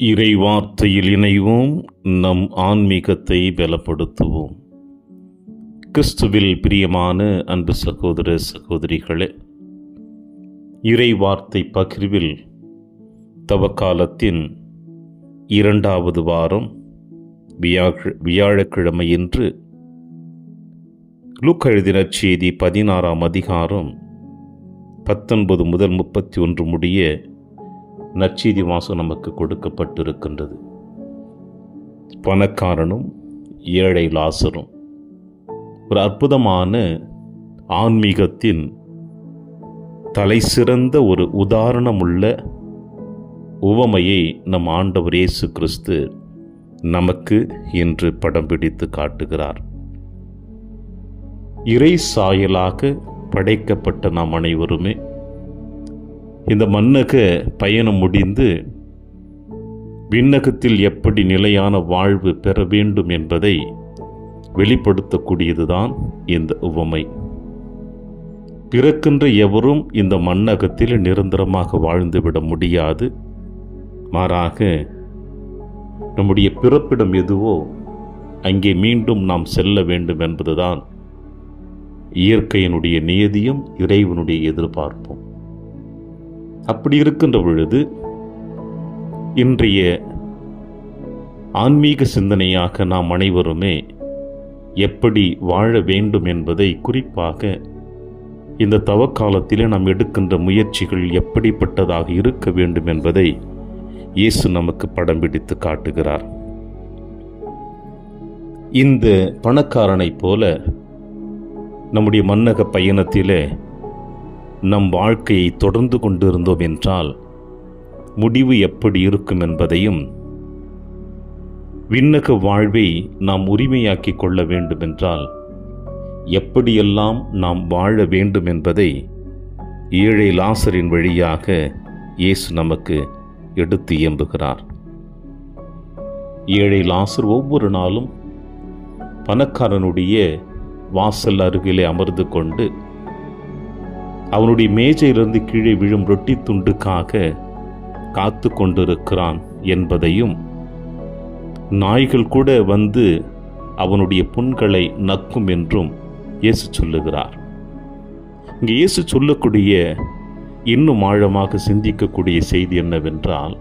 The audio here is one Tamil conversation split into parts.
இறைவார்த்தையில் இணைவோம், நம் ஆன்மீகத்தை பலப்படுத்துவோம். கிறிஸ்துவில் பிரியமான அன்பு சகோதர சகோதரிகளே, இறைவார்த்தை பகிர்வில் தவக்காலத்தின் 2வது வாரம் வியாழக்கிழமையன்று லூக்கா எழுதின செய்தி 16ஆம் அதிகாரம் 19 முதல் 31 முடிய நற்செய்தி வாசகம் நமக்கு கொடுக்கப்பட்டிருக்கின்றது. பணக்காரனும் ஏழை லாசரும் ஒரு அற்புதமான ஆன்மீகத்தின் தலைசிறந்த ஒரு உதாரணமுள்ள உவமையை நம் ஆண்டவர் இயேசு கிறிஸ்து நமக்கு இன்று படம் பிடித்து காட்டுகிறார். இறை சாயலாக படைக்கப்பட்ட நாம் அனைவருமே இந்த மன்னக பயணம் முடிந்து விண்ணகத்தில் எப்படி நிலையான வாழ்வு பெற வேண்டும் என்பதை வெளிப்படுத்தக்கூடியதுதான் இந்த உவமை. பிறக்கின்ற எவரும் இந்த மண்ணகத்தில் நிரந்தரமாக வாழ்ந்துவிட முடியாது. மாறாக நம்முடைய பிறப்பிடம் எதுவோ அங்கே மீண்டும் நாம் செல்ல வேண்டும் என்பதுதான் இயற்கையினுடைய நியதியும் இறைவனுடைய எதிர்பார்ப்பும். அப்படி இருக்கின்ற பொழுது இன்றைய ஆன்மீக சிந்தனையாக நாம் அனைவருமே எப்படி வாழ வேண்டும் என்பதை, குறிப்பாக இந்த தவக்காலத்திலே நாம் எடுக்கின்ற முயற்சிகள் எப்படிப்பட்டதாக இருக்க வேண்டும் என்பதை இயேசு நமக்கு படம் பிடித்து காட்டுகிறார். இந்த பணக்காரனைப் போல நம்முடைய மன்னக பயணத்திலே நம் வாழ்க்கையை தொடர்ந்து கொண்டிருந்தோம் என்றால் முடிவு எப்படி இருக்கும் என்பதையும், விண்ணக வாழ்வை நாம் உரிமையாக்கிக் கொள்ள வேண்டுமென்றால் எப்படியெல்லாம் நாம் வாழ வேண்டும் என்பதை ஏழை லாசரின் வழியாக இயேசு நமக்கு எடுத்து இயம்புகிறார். ஏழை லாசர் ஒவ்வொரு நாளும் பணக்காரனுடைய வாசல் அருகிலே அமர்ந்து கொண்டு அவனுடைய மேஜையிலிருந்து கீழே விழும் ரொட்டி துண்டுக்காக காத்து கொண்டிருக்கிறான் என்பதையும், நாய்கள் கூட வந்து அவனுடைய புண்களை நக்கும் என்றும் இயேசு சொல்லுகிறார். இங்கே இயேசு சொல்லக்கூடிய இன்னும் ஆழமாக சிந்திக்கக்கூடிய செய்தி என்னவென்றால்,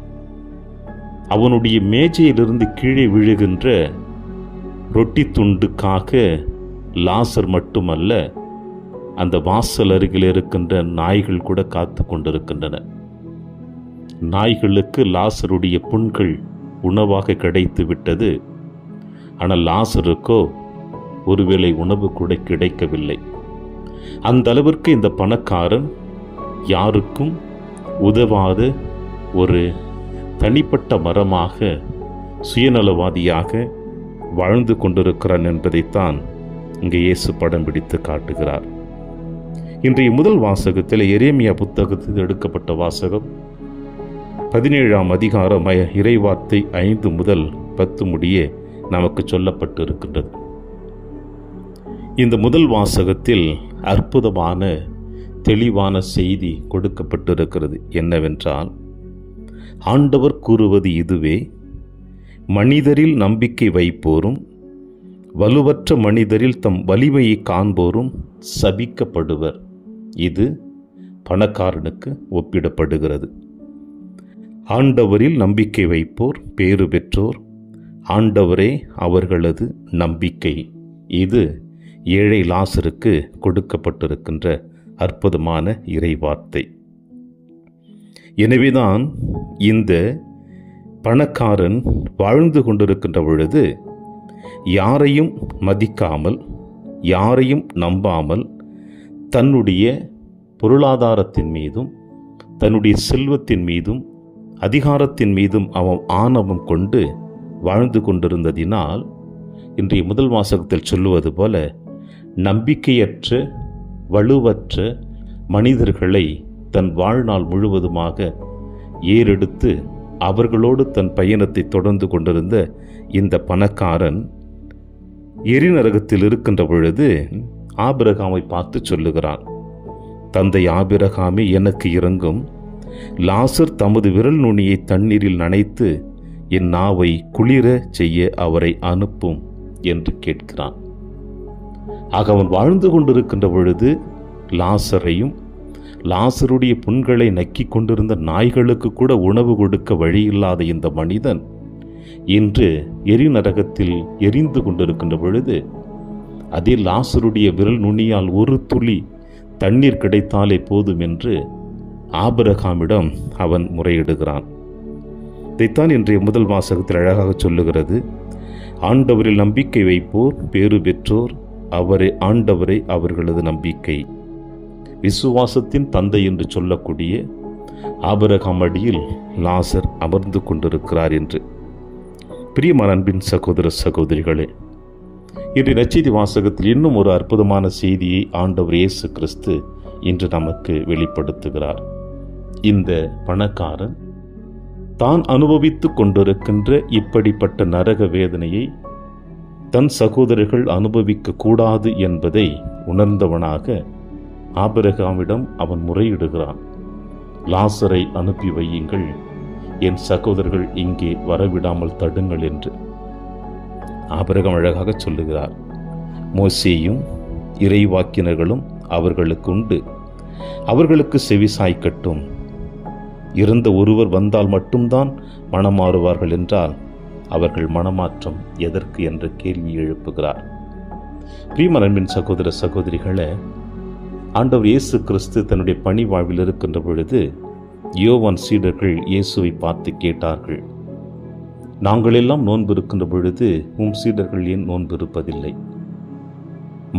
அவனுடைய மேஜையிலிருந்து கீழே விழுகின்ற ரொட்டி துண்டுக்காக லாசர் மட்டுமல்ல, அந்த வாசல் அருகில் இருக்கின்ற நாய்கள் கூட காத்து கொண்டிருக்கின்றன. நாய்களுக்கு லாசருடைய புண்கள் உணவாக கிடைத்து விட்டது. ஆனால் லாசருக்கோ ஒருவேளை உணவு கூட கிடைக்கவில்லை. அந்த அளவிற்கு இந்த பணக்காரன் யாருக்கும் உதவாத ஒரு தனிப்பட்ட மரமாக, சுயநலவாதியாக வாழ்ந்து கொண்டிருக்கிறான் என்பதைத்தான் இங்கே இயேசு படம் பிடித்து காட்டுகிறார். இன்றைய முதல் வாசகத்தில் எரேமியா புத்தகத்தில் எடுக்கப்பட்ட வாசகம் 17ஆம் அதிகாரம் இறைவார்த்தை 5 முதல் 10 முடிய நமக்கு சொல்லப்பட்டு இருக்கின்றது. இந்த முதல் வாசகத்தில் அற்புதமான தெளிவான செய்தி கொடுக்கப்பட்டிருக்கிறது. என்னவென்றால், ஆண்டவர் கூறுவது இதுவே: மனிதரில் நம்பிக்கை வைப்போரும் வலுவற்ற மனிதரில் தம் வலிமையை காண்போரும் சபிக்கப்படுவர். இது பணக்காரனுக்கு ஒப்பிடப்படுகிறது. ஆண்டவரில் நம்பிக்கை வைப்போர் பேறு பெற்றோர், ஆண்டவரே அவர்களது நம்பிக்கை. இது ஏழை லாசருக்கு கொடுக்கப்பட்டிருக்கின்ற அற்புதமான இறைவார்த்தை. எனவேதான் இந்த பணக்காரன் வாழ்ந்து கொண்டிருக்கின்ற பொழுது யாரையும் மதிக்காமல், யாரையும் நம்பாமல், தன்னுடைய பொருளாதாரத்தின் மீதும் தன்னுடைய செல்வத்தின் மீதும் அதிகாரத்தின் மீதும் அவன் ஆணவம் கொண்டு வாழ்ந்து கொண்டிருந்ததினால், இன்றைய முதல் வாசகத்தில் சொல்லுவது போல நம்பிக்கையற்ற வலுவற்ற மனிதர்களை தன் வாழ்நாள் முழுவதுமாக ஏறெடுத்து அவர்களோடு தன் பயணத்தை தொடர்ந்து கொண்டிருந்த இந்த பணக்காரன் எரிநரகத்தில் இருக்கின்ற பொழுது ஆபிரகாமை பார்த்து சொல்லுகிறான், தந்தை ஆபிரகாமே எனக்கு இரங்கும், லாசர் தமது விரல் நுனியை தண்ணீரில் நனைத்து என் நாவை குளிர செய்ய அவரை அனுப்பும் என்று கேட்கிறான். ஆக அவன் வாழ்ந்து கொண்டிருக்கின்ற பொழுது லாசரையும் லாசருடைய புண்களை நக்கிக் கொண்டிருந்த நாய்களுக்கு கூட உணவு கொடுக்க வழியில்லாத இந்த மனிதன் இன்று எரிநரகத்தில் எரிந்து கொண்டிருக்கின்ற பொழுது அதே லாசருடைய விரல் நுனியால் ஒரு துளி தண்ணீர் கிடைத்தாலே போதும் என்று ஆபிரகாமிடம் அவன் முறையிடுகிறான். இதைத்தான் இன்றைய முதல் வாசகத்தில் அழகாக சொல்லுகிறது. ஆண்டவரில் நம்பிக்கை வைப்போர் பேறு பெற்றோர், ஆண்டவரை அவர்களது நம்பிக்கை. விசுவாசத்தின் தந்தை என்று சொல்லக்கூடிய ஆபிரகாம் அடியில் லாசர் அமர்ந்து கொண்டிருக்கிறார் என்று. பிரியமான அன்பின் சகோதர சகோதரிகளே, இன்று நற்செய்தி வாசகத்தில் இன்னும் ஒரு அற்புதமான செய்தியை ஆண்டவர் இயேசு கிறிஸ்து இன்று நமக்கு வெளிப்படுத்துகிறார். இந்த பணக்காரன் தான் அனுபவித்துக் கொண்டிருக்கின்ற இப்படிப்பட்ட நரக வேதனையை தன் சகோதரர்கள் அனுபவிக்க கூடாது என்பதை உணர்ந்தவனாக ஆபிரகாமிடம் அவன் முறையிடுகிறான். லாசரை அனுப்பி வையுங்கள், என் சகோதரர்கள் இங்கே வரவிடாமல் தடுங்கள் என்று. ஆபிரகாம் அழகாக சொல்லுகிறார். மோசேயும் இறைவாக்கினர்களும் அவர்களுக்கு உண்டு, அவர்களுக்கு செவி சாய்க்கட்டும். இறந்த ஒருவர் வந்தால் மட்டும்தான் மனமாறுவார்கள் என்றால் அவர்கள் மனமாற்றம் எதற்கு என்ற கேள்வி எழுப்புகிறார். பிரியமான அன்பின் சகோதர சகோதரிகளே, ஆண்டவர் இயேசு கிறிஸ்து தன்னுடைய பணி வாழ்வில் இருக்கின்ற பொழுது யோவான் சீடர்கள் இயேசுவை பார்த்து கேட்டார்கள், நாங்கள் எல்லாம் நோன்பு இருக்கின்ற பொழுது உம் சீடர்கள் ஏன் நோன்பு இருப்பதில்லை?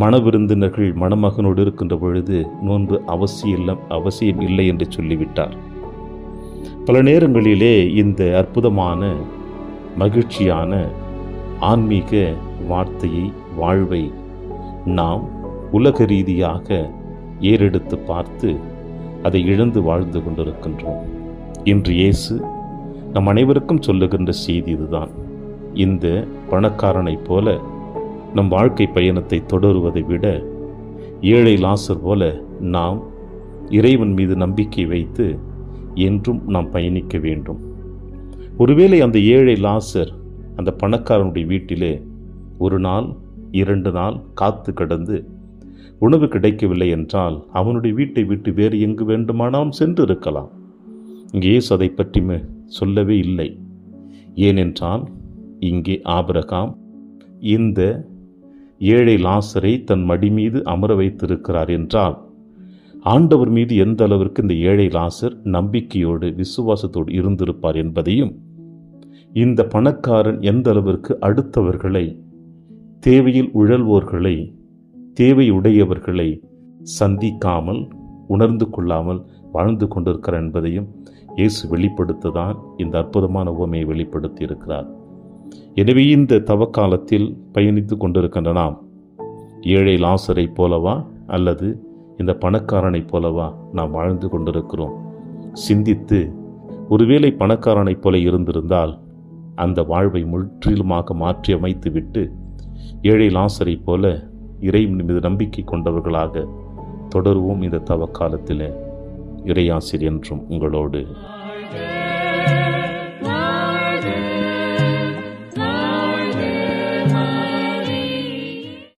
மணவிருந்தினர்கள் மணமகனோடு இருக்கின்ற பொழுது நோன்பு அவசியம் இல்லை என்று சொல்லிவிட்டார். பல நேரங்களிலே இந்த அற்புதமான மகிழ்ச்சியான ஆன்மீக வார்த்தையை, வாழ்வை நாம் உலக ரீதியாக ஏறெடுத்து பார்த்து அதை இழந்து வாழ்ந்து கொண்டிருக்கின்றோம். இன்று இயேசு நம் அனைவருக்கும் சொல்லுகின்ற செய்தி இதுதான். இந்த பணக்காரனைப் போல நம் வாழ்க்கை பயணத்தை தொடருவதை விட ஏழை லாசர் போல நாம் இறைவன் மீது நம்பிக்கை வைத்து என்றும் நாம் பயணிக்க வேண்டும். ஒருவேளை அந்த ஏழை லாசர் அந்த பணக்காரனுடைய வீட்டிலே ஒரு நாள் 2 நாள் காத்து கடந்து உணவு கிடைக்கவில்லை என்றால் அவனுடைய வீட்டை விட்டு வேறு எங்கு வேண்டுமானாலும் சென்று இருக்கலாம். இங்கே இயேசு அதை பற்றி சொல்லவே இல்லை. ஏனென்றால் இங்கே ஆபிரகாம் இந்த ஏழை லாசரை தன் மடி மீது அமர வைத்திருக்கிறார் என்றால் ஆண்டவர் மீது எந்த அளவிற்கு இந்த ஏழை லாசர் நம்பிக்கையோடு விசுவாசத்தோடு இருந்திருப்பார் என்பதையும், இந்த பணக்காரன் எந்த அளவிற்கு அடுத்தவர்களை, தேவையில் உழல்வோர்களை, தேவையுடையவர்களை சந்திக்காமல் உணர்ந்து கொள்ளாமல் வாழ்ந்து கொண்டிருக்கிறார் என்பதையும் இயேசு வெளிப்படுத்ததான் இந்த அற்புதமான உவமையை வெளிப்படுத்தி இருக்கிறார். எனவே இந்த தவக்காலத்தில் பயணித்து கொண்டிருக்கின்ற நாம் ஏழை லாசரை போலவா அல்லது இந்த பணக்காரனைப் போலவா நாம் வாழ்ந்து கொண்டிருக்கிறோம்? சிந்தித்து ஒருவேளை பணக்காரனைப் போல இருந்திருந்தால் அந்த வாழ்வை முற்றிலுமாக மாற்றி அமைத்து விட்டு ஏழை லாசரை போல இறைவன் மீது நம்பிக்கை கொண்டவர்களாக தொடருவோம். இந்த தவக்காலத்தில் இறையாசிரியர் என்றும் உங்களோடு